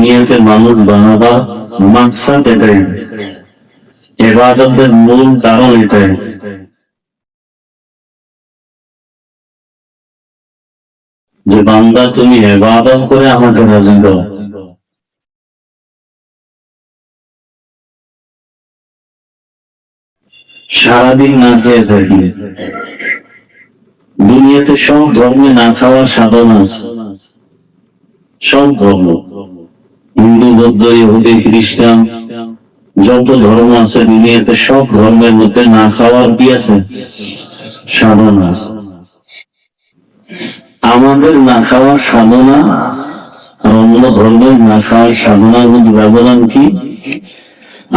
দুনিয়াতে মানুষ বানাবার মাকসাদ এটাই, ইবাদতের মূল কারণ এটাই যে বান্দা তুমি ইবাদত করে আমাকে রাজি দাও। সারাদিন না খেয়ে থাকি, দুনিয়াতে সব ধর্মে না খাওয়ার সাধন আছে, সব ধর্ম, হিন্দু, বৌদ্ধ, ইহুদি, খ্রিস্টান, যত ধর্ম আছে দুনিয়াতে সব ধর্মের মধ্যে না খাওয়ার কি আছে, সাধন আছে। আমাদের না খাওয়ার সাধনা আর অন্য ধর্মের না খাওয়ার সাধনার মধ্যে ব্যবধান কি?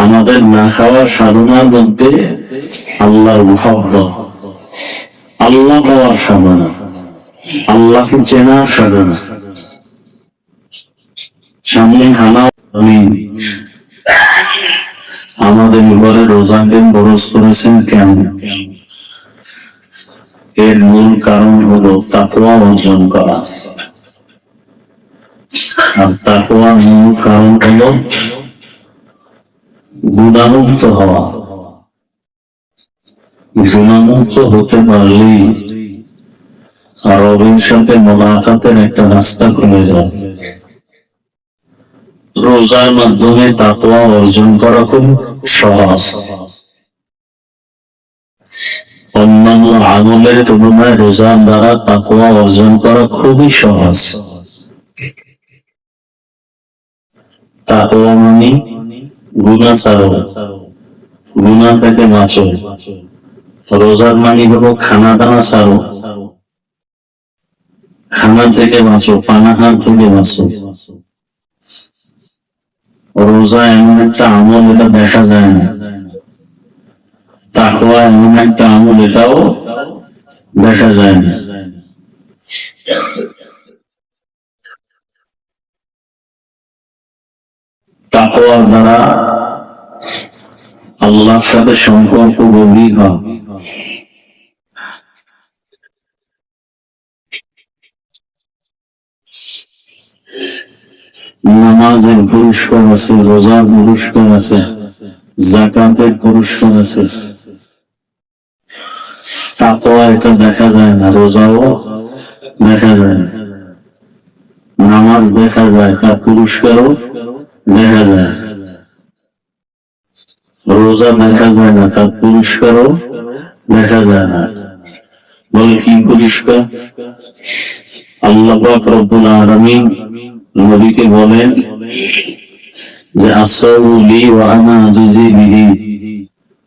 আমাদের না খাওয়ার সাধনার মধ্যে আল্লাহর মুহাব্বত, আল্লাহ পাওয়ার সাধনা, আল্লাহকে চেনার সাধনা। সামনে খানা, আমি আমাদের ঘরে রোজাকে বরজ করেছেন কেন? এর মূল কারণ হলো তাকওয়া অর্জন করা, আর তাকওয়ার মূল কারণ হলো গুনাহমুক্ত হওয়া। গুনাহমুক্ত হতে পারলেই রবের সাথে মুলাকাতের একটা রাস্তা খুলে যায়। রোজার মাধ্যমে তাকওয়া অর্জন করা খুব সহজ, অন্যান্য আমলের তুলনায় রোজার দ্বারা তাকওয়া অর্জন করা খুবই সহজ। তাকওয়া মানে গুনাহ ছাড়ো, গুনাহ থেকে বাঁচো। রোজার মানে হলো খানা দানা ছাড়ো, খানা থেকে বাঁচো, পানাহার থেকে বাঁচো। রোজা এমন একটা আমল, এটা দেখা যায় না। তাকওয়া এমন একটা আমল, এটাও দেখা যায় না। তাকওয়ার দ্বারা আল্লাহর সাথে সম্পর্ক গভীর হয়। নামাজের পুরস্কার আছে, রোজার পুরস্কার আছে, যাকাতের পুরস্কার আছে। তাকওয়া এটা দেখা যায় না, রোজাও দেখা যায় না, নামাজ দেখা যায়, তার পুরস্কারও দেখা যায়। রোজা দেখা যায় না, তার পুরস্কারও দেখা যায় না। বলে কি পুরস্কার? আল্লাহ পাক রব্বুল আলামিন নবীকে বলেন যে আসসাউমু লি ওয়া আনা আজজি বিহি,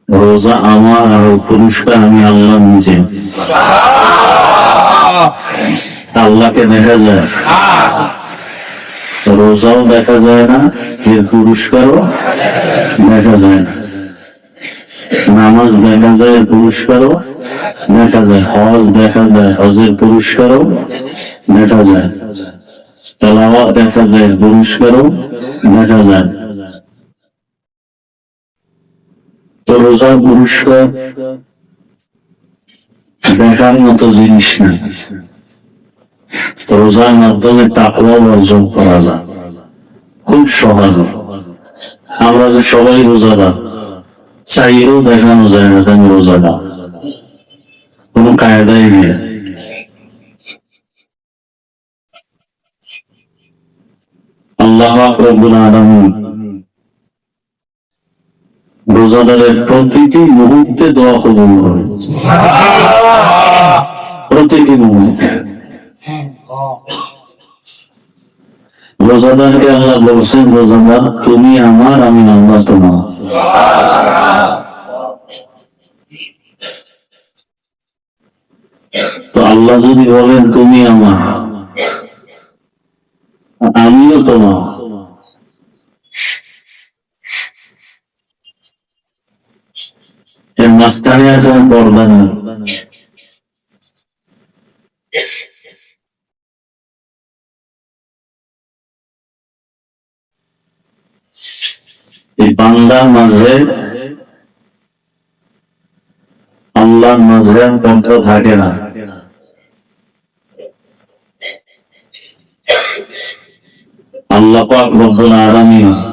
রোজা আমার আর পুরস্কার আমি আল্লাহ নিজে। আল্লাহকে দেখা যায়, রোজাও দেখা যায় না, এর পুরস্কারও দেখা যায় না। নামাজ দেখা যায়, পুরস্কারও দেখা যায়। হজ দেখা যায়, হজের পুরস্কারও দেখা যায়। তেলাওয়াত দেখা যায়, পুরস্কারও দেখা যায়। তো রোজার পুরস্কার দেখার মতো জিনিস না। রোজার মাধ্যমে তাকওয়া অর্জন করা যায় খুব সহজে। আমরা যে সবাই রোজাদার, চাইলেও দেখানো যায় না যে আমি রোজাদার, কোনো কায়দাই নেই। আল্লাহ রাব্বুল আলামিন রোজাদারের প্রতিটি মুহূর্তে দোয়া কবুল করেন, প্রতিটি মুহূর্তে। রোজাদারকে আল্লাহ বলছেন, রোজাদার তুমি আমার, আমি আল্লাহ তোমার। তো আল্লাহ যদি বলেন তুমি আমার, আমিও তোমার, এর মাঝখানে এখন পর্দা নেই। এই বান্দার মাঝে আল্লাহর মাঝে পর্দা থাকে না। আল্লাহ পাক রব্বুল আলামিন